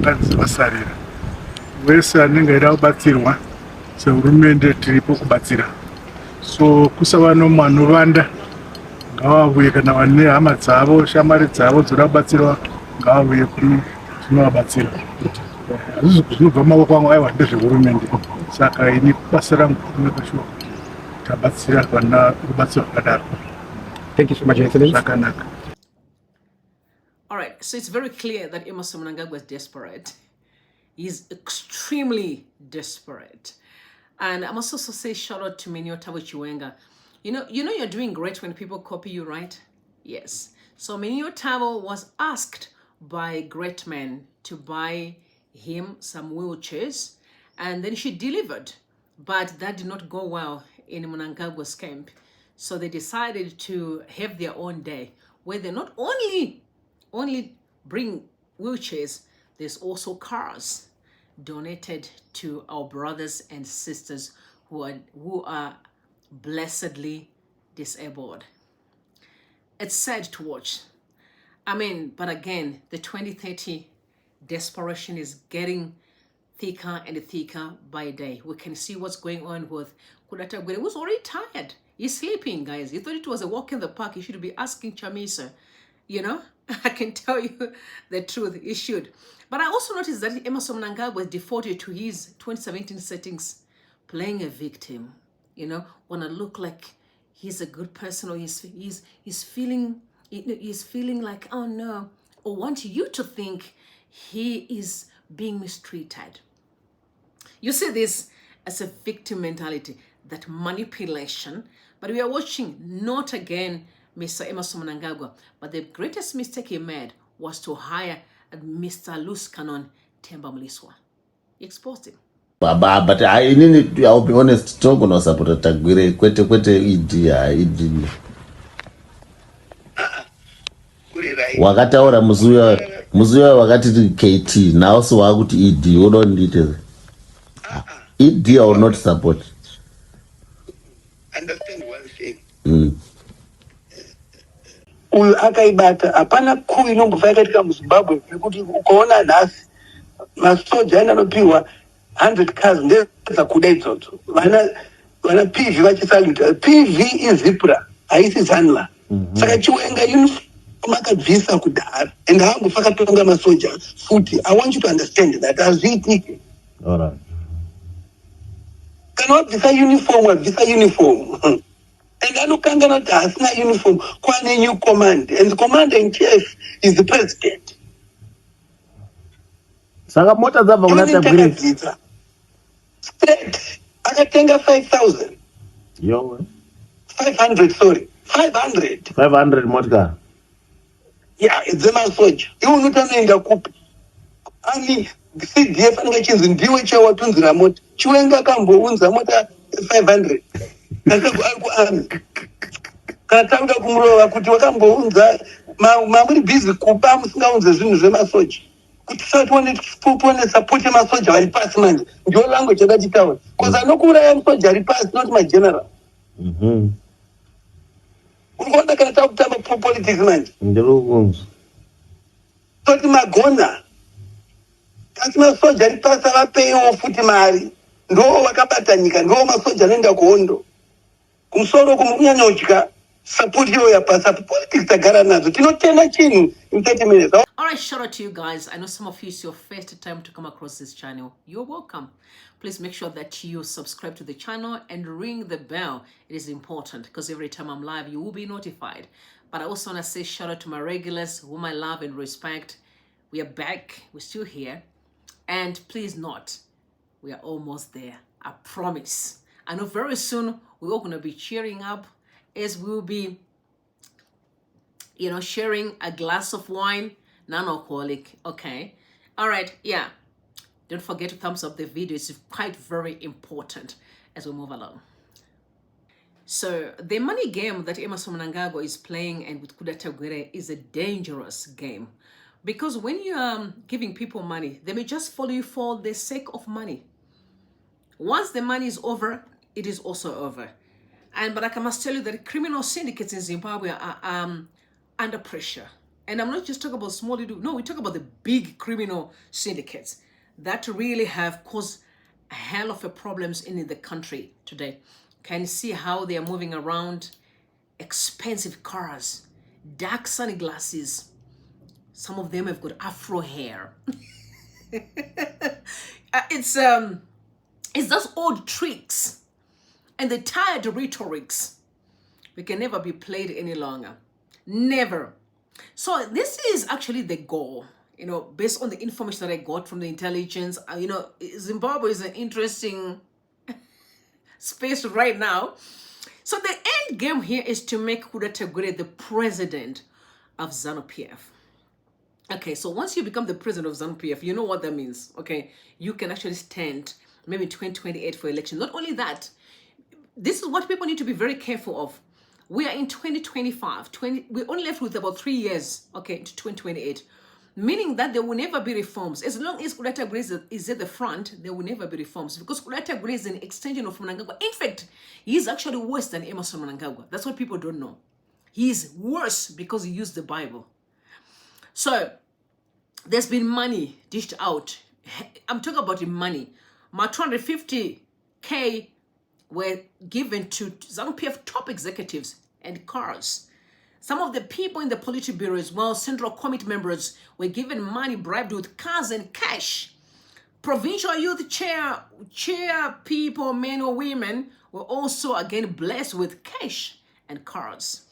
vanganzi vasarira wese anenge aida kubatsirwa sehurumende tiripo kubatsira. So kusava nomunhu anovanda ngavavuye, kana vane hama dzavo shamwari dzavo dzoda kubatsirwa ngavavuye kuno tinovabatsira. Hazvisi zvinobva mumaoko angu aiwa ndezvehurumende, saka ini basa rangu rinokashuwa tabatsira vana rubatsiro rwakadaro. Thank you so much, Excellency. Zvakanaka. All right, so it's very clear that Emmerson Mnangagwa is desperate. He's extremely desperate. And I must also say shout out to Minio Tabo Chiwenga. You know you're doing great when people copy you, right? Yes. So Minio Tabo was asked by great men to buy him some wheelchairs, and then she delivered. But that did not go well in Mnangagwa's camp. So they decided to have their own day where they not only bring wheelchairs, there's also cars donated to our brothers and sisters who are blessedly disabled. It's sad to watch. I mean, but again, the 2030 desperation is getting thicker and thicker by day. We can see what's going on with Tagwirei, who's already tired. He's sleeping, guys. He thought it was a walk in the park. He should be asking Chamisa, you know? I can tell you the truth, he should. But I also noticed that Emmerson Mnangagwa defaulted to his 2017 settings, playing a victim, you know, wanna look like he's a good person, or he's feeling like, oh no, or want you to think he is being mistreated. You see this as a victim mentality, that manipulation. But we are watching not again Mr. Emmerson Mnangagwa, but the greatest mistake he made was to hire Mr. Loose Cannon Themba Mliswa. He exposed him. But I'll be honest, talk on support Tagwirei, kwete idea. Wakataura muzuya wakati KT, now so wakuti ED, you don't need it. ED or not support. Understand one thing. Uyu akaibata hapana kuu inombofanya katika muZimbabwe nekuti ukaona nhasi masoja anopiwa 100 cars ndeza kuda idzodzo vana PV vachisaluta. PV izipra haisi zanla. Saka Chiwenga uniform akabvisa kudhara and haangofa akatonga masoja futi. I want you to understand that hazviitike. All right. Kana wabvisa uniform and anokangana kuti hasina uniform kwane new command, and the commander in chief is the president. Saka mota dzabva kuna Tagwirei straight akatenga 5,000. Yo 500, sorry, 500 motka. Yeah, dzemasoja iwo unotonoenda kupi ani CDF anenge chinzi ndiwe chawatunzira mota. Chiwenga akambounza mota 500 ari kuarmy. Kana tauda kumurova kuti wakambounza mamuri busy kupa musingaunze zvinhu zvemasoja kuti tuone support yemasoja vari pasi manje. Ndio language yakatitaura because anokuuraya musoja ari pasi, not my general. Urikuona kana takutamba politics manje Ndinokunzwa toti magona kasi masoja ari pasi avapeiwo futi mari, ndo vakabata nyika, ndo masoja anoenda kuhondo kumusoro kumunyanyodya support yo yapasa politics tagara nazo tinotenda chinhu in 30 minutes. All right, shout out to you guys. I know some of you, it's your first time to come across this channel. You're welcome. Please make sure that you subscribe to the channel and ring the bell. It is important because every time I'm live, you will be notified. But I also want to say shout out to my regulars, whom I love and respect. We are back. We're still here. And please note, we are almost there. I promise. I know very soon we're all going to be cheering up as we'll be, you know, sharing a glass of wine, non-alcoholic. Okay. All right. Yeah. Don't forget to thumbs up the video. It's quite very important as we move along. So the money game that Emmerson Mnangagwa is playing and with Tagwirei is a dangerous game, because when you are giving people money, they may just follow you for the sake of money. Once the money is over, it is also over. But I must tell you that criminal syndicates in Zimbabwe are under pressure. And I'm not just talking about small little, no, we talk about the big criminal syndicates that really have caused a hell of a problems in the country today. Can you see how they are moving around? Expensive cars, dark sunglasses. Some of them have got afro hair. It's those old tricks and the tired rhetorics. We can never be played any longer. Never. So this is actually the goal, based on the information that I got from the intelligence. Zimbabwe is an interesting space right now. So the end game here is to make Tagwirei the president of ZANU-PF. Okay, so once you become the president of ZANU-PF, you know what that means, okay? You can actually stand maybe 2028 for election. Not only that, this is what people need to be very careful of. We are in 2025. We're only left with about 3 years, okay, to 2028. Meaning that there will never be reforms. As long as Tagwirei is at the front, there will never be reforms. Because Tagwirei is an extension of Mnangagwa. In fact, he's actually worse than Emmerson Mnangagwa. That's what people don't know. He's worse because he used the Bible. So, there's been money dished out. I'm talking about the money. My 250K were given to ZANU-PF top executives and cars. Some of the people in the Politburo as well, Central Committee members, were given money bribed with cars and cash. Provincial youth chair people, men or women, were also again blessed with cash and cars.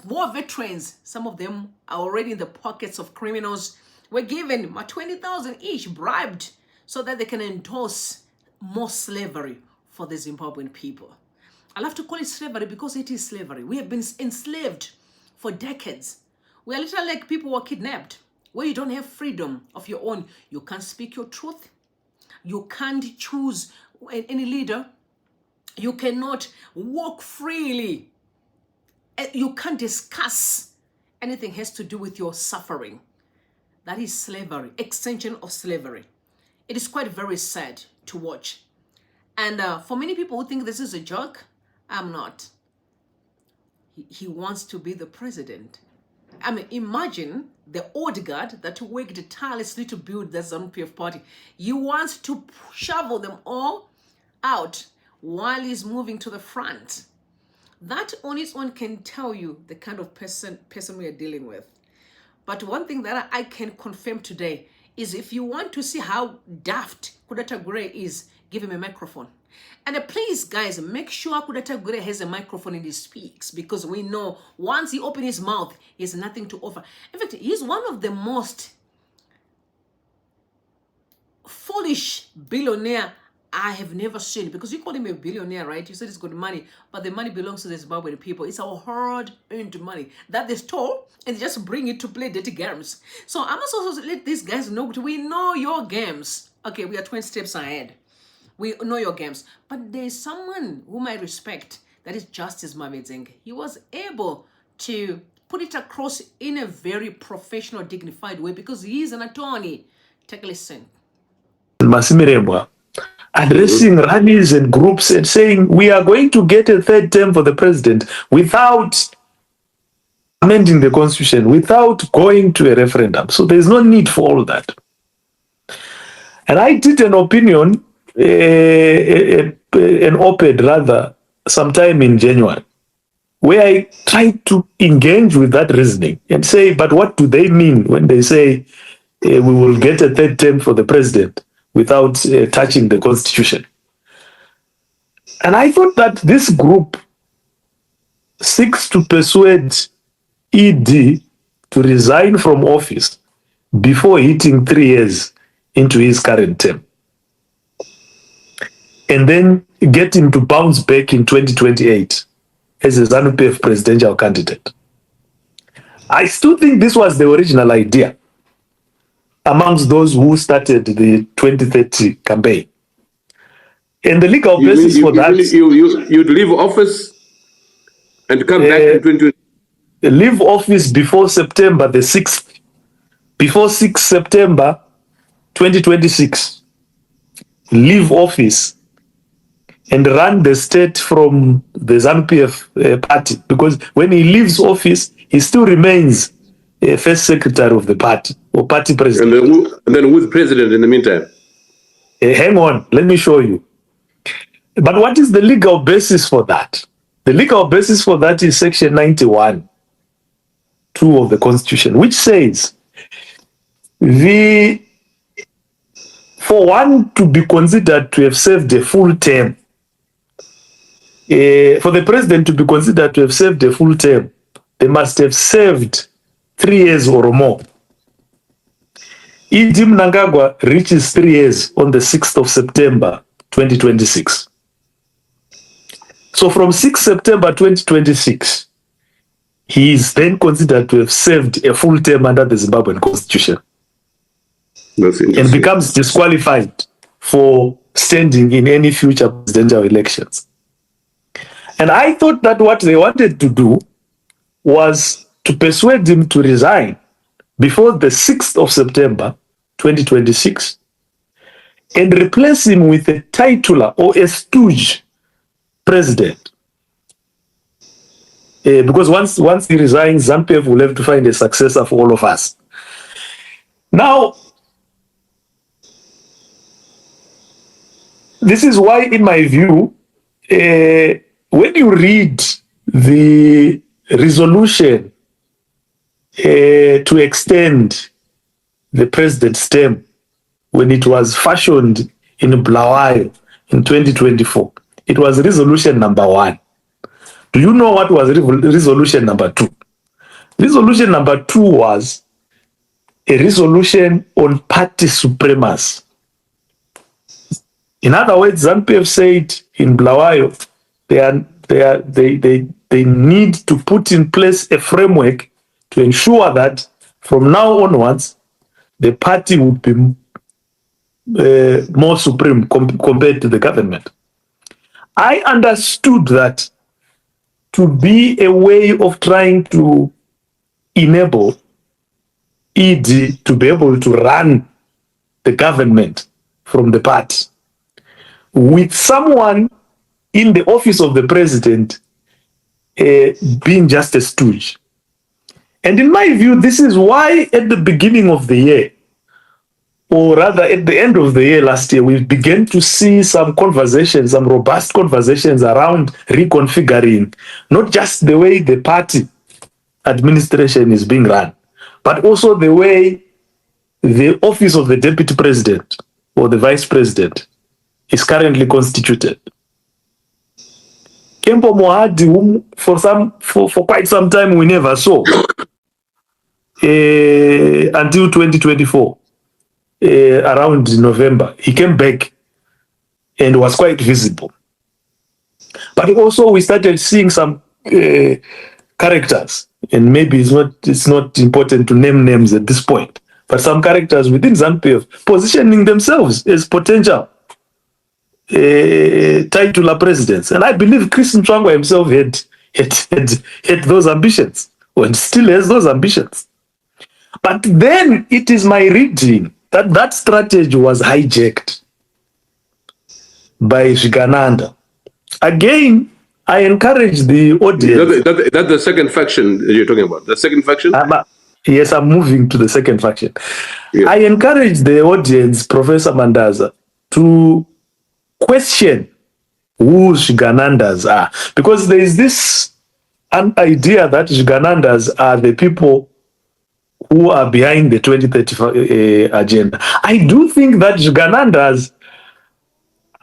War veterans, some of them are already in the pockets of criminals, were given 20,000 each bribed so that they can endorse more slavery for the Zimbabwean people. I'll have to call it slavery because it is slavery. We have been enslaved for decades. We are literally like people who are kidnapped, where you don't have freedom of your own. You can't speak your truth. You can't choose any leader. You cannot walk freely. You can't discuss anything has to do with your suffering. That is slavery, extension of slavery. It is quite very sad to watch. And for many people who think this is a joke, I'm not. He wants to be the president. I mean, imagine the old guard that worked tirelessly to build the ZANU-PF party. He wants to shovel them all out while he's moving to the front. That on its own can tell you the kind of person we are dealing with. But one thing that I can confirm today is if you want to see how daft Tagwirei is, give him a microphone. And please, guys, make sure Tagwirei has a microphone and he speaks, because we know once he opens his mouth, he has nothing to offer. In fact, he's one of the most foolish billionaire I have never seen, because you call him a billionaire, right? You said he's got money, but the money belongs to the Zimbabwean people. It's our hard-earned money that they stole and just bring it to play dirty games. So I must also let these guys know that we know your games. Okay, we are 20 steps ahead. We know your games. But there's someone whom I respect, that is Justice Mavedzenge. He was able to put it across in a very professional, dignified way, because he is an attorney. Take a listen. Masimirembwa addressing rallies and groups and saying we are going to get a third term for the president without amending the constitution, without going to a referendum. So there's no need for all that. And I did an opinion, an op-ed rather, sometime in January, where I tried to engage with that reasoning and say, but what do they mean when they say we will get a third term for the president without touching the constitution? And I thought that this group seeks to persuade ED to resign from office before hitting 3 years into his current term, and then get him to bounce back in 2028 as a ZANU-PF presidential candidate. I still think this was the original idea amongst those who started the 2030 campaign. And the legal basis for that... You'd leave office and come back in 2020? Leave office before September the 6th. Before 6 September 2026. Leave office and run the state from the ZANU-PF party. Because when he leaves office, he still remains first secretary of the party or party president. And then who's president in the meantime? Hang on, let me show you. But what is the legal basis for that? The legal basis for that is section 91, 2 of the Constitution, which says for one to be considered to have served a full term, for the president to be considered to have served a full term, they must have served 3 years or more. E.D. Mnangagwa reaches 3 years on the 6th of September 2026. So from 6 September 2026, he is then considered to have served a full term under the Zimbabwean Constitution. And becomes disqualified for standing in any future presidential elections. And I thought that what they wanted to do was to persuade him to resign before the 6th of September 2026 and replace him with a titular or a stooge president. Because once he resigns, ZANU-PF will have to find a successor for all of us. Now, this is why, in my view, when you read the resolution to extend the president's term when it was fashioned in Bulawayo in 2024, it was resolution number 1. Do you know what was resolution number 2? Resolution number 2 was a resolution on party supremacy. In other words, ZANU-PF said in Bulawayo, they need to put in place a framework to ensure that from now onwards, the party would be more supreme compared to the government. I understood that to be a way of trying to enable ED to be able to run the government from the party, with someone in the office of the president being just a stooge. And in my view, this is why at the beginning of the year, or rather at the end of the year last year, we began to see some conversations, some robust conversations around reconfiguring not just the way the party administration is being run, but also the way the office of the deputy president or the vice president is currently constituted. Kempo Mohadi, whom for quite some time we never saw, until 2024, around November, he came back and was quite visible. But also we started seeing some characters, and maybe it's not important to name names at this point, but some characters within ZANU-PF positioning themselves as potential titular presidents. And I believe Chris Mnangagwa himself had those ambitions, and still has those ambitions. But then it is my reading that that strategy was hijacked by Shigananda. Again, I encourage the audience. That's the second faction you're talking about. The second faction? Yes, I'm moving to the second faction. Yeah. I encourage the audience, Professor Mandaza, to question who Shiganandas are. Because there is this idea that Shiganandas are the people who are behind the 2030 agenda. I do think that Shiganandas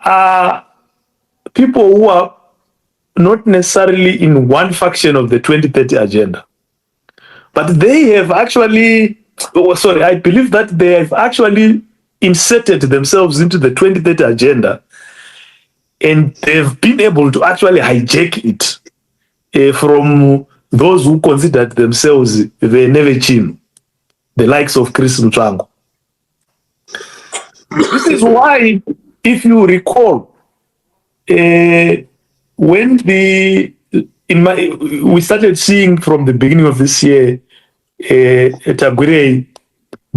are people who are not necessarily in one faction of the 2030 agenda. But they have actually, I believe that they have actually inserted themselves into the 2030 agenda, and they've been able to actually hijack it from those who considered themselves the Nevechim, the likes of Chris Mnangagwa. This is why, if you recall, when we started seeing from the beginning of this year Tagwirei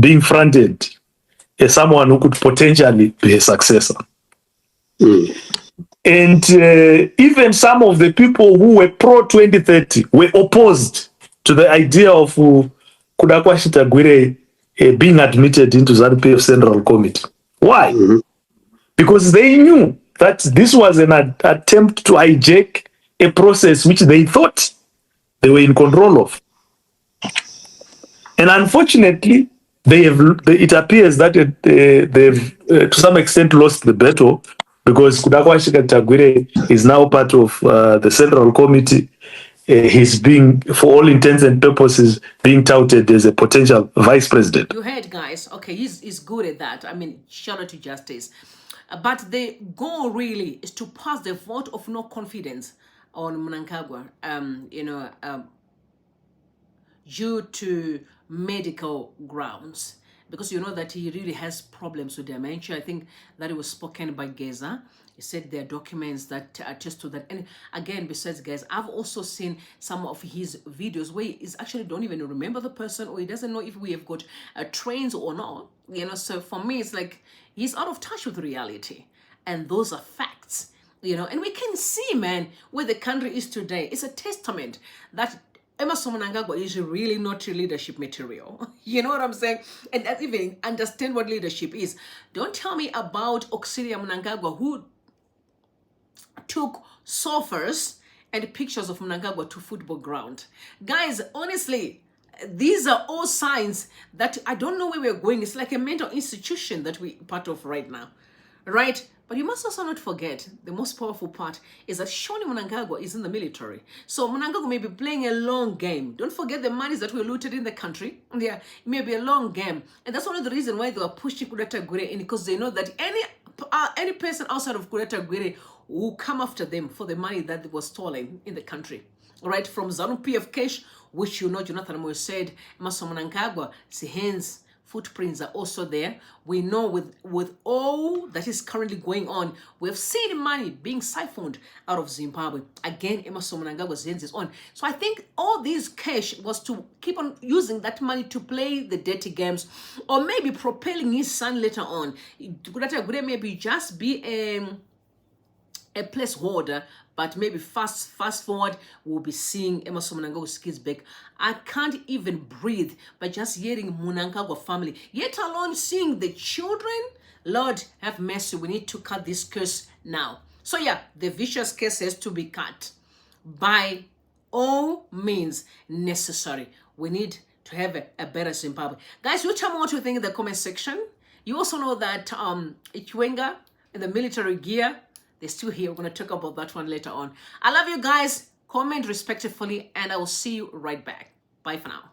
being fronted as someone who could potentially be a successor. And even some of the people who were pro-2030 were opposed to the idea of kuda kwashi Tagwirei being admitted into ZANU-PF Central Committee. Why? Because they knew that this was an attempt to hijack a process which they thought they were in control of. And unfortunately, it appears that they've to some extent lost the battle, because Kudakwashika Tagwirei is now part of the Central Committee. He's being, for all intents and purposes, being touted as a potential vice president. You heard, guys. Okay, he's good at that. I mean, shout out to Justice. But the goal really is to pass the vote of no confidence on Mnangagwa. Due to medical grounds, because you know that he really has problems with dementia. I think that it was spoken by Geza. He said there are documents that attest to that. And again, besides guys, I've also seen some of his videos where he actually don't even remember the person, or he doesn't know if we have got trains or not. So for me, it's like he's out of touch with reality. And those are facts. And we can see, man, where the country is today. It's a testament that Emmerson Mnangagwa is really not your leadership material. You know what I'm saying? And that's even understand what leadership is. Don't tell me about Auxilia Mnangagwa, who took sofas and pictures of Mnangagwa to football ground. Guys, honestly, these are all signs that I don't know where we're going. It's like a mental institution that we're part of right now, right? But you must also not forget, the most powerful part is that Shawnee Mnangagwa is in the military. So Mnangagwa may be playing a long game. Don't forget the monies that were looted in the country. Yeah, it may be a long game. And that's one of the reasons why they were pushing Kudeta Tagwirei in, because they know that any person outside of Kudeta Tagwirei will come after them for the money that was stolen in the country. All right, from ZANU-PF cash, which Jonathan Moyo said, Emmerson Mnangagwa, hands, footprints are also there. We know with all that is currently going on, we've seen money being siphoned out of Zimbabwe. Again, Emmerson Mnangagwa's hands is on. So I think all this cash was to keep on using that money to play the dirty games, or maybe propelling his son later on. Kudeta maybe just be a placeholder, but maybe fast forward, we'll be seeing Emmerson Mnangagwa's kids back. I can't even breathe by just hearing Mnangagwa family, yet alone seeing the children. Lord, have mercy. We need to cut this curse now. So yeah, the vicious curse has to be cut by all means necessary. We need to have a better Zimbabwe. Guys, you tell me what you think in the comment section. You also know that Ichwenga in the military gear, they're still here. We're going to talk about that one later on. I love you guys. Comment respectfully, and I will see you right back. Bye for now.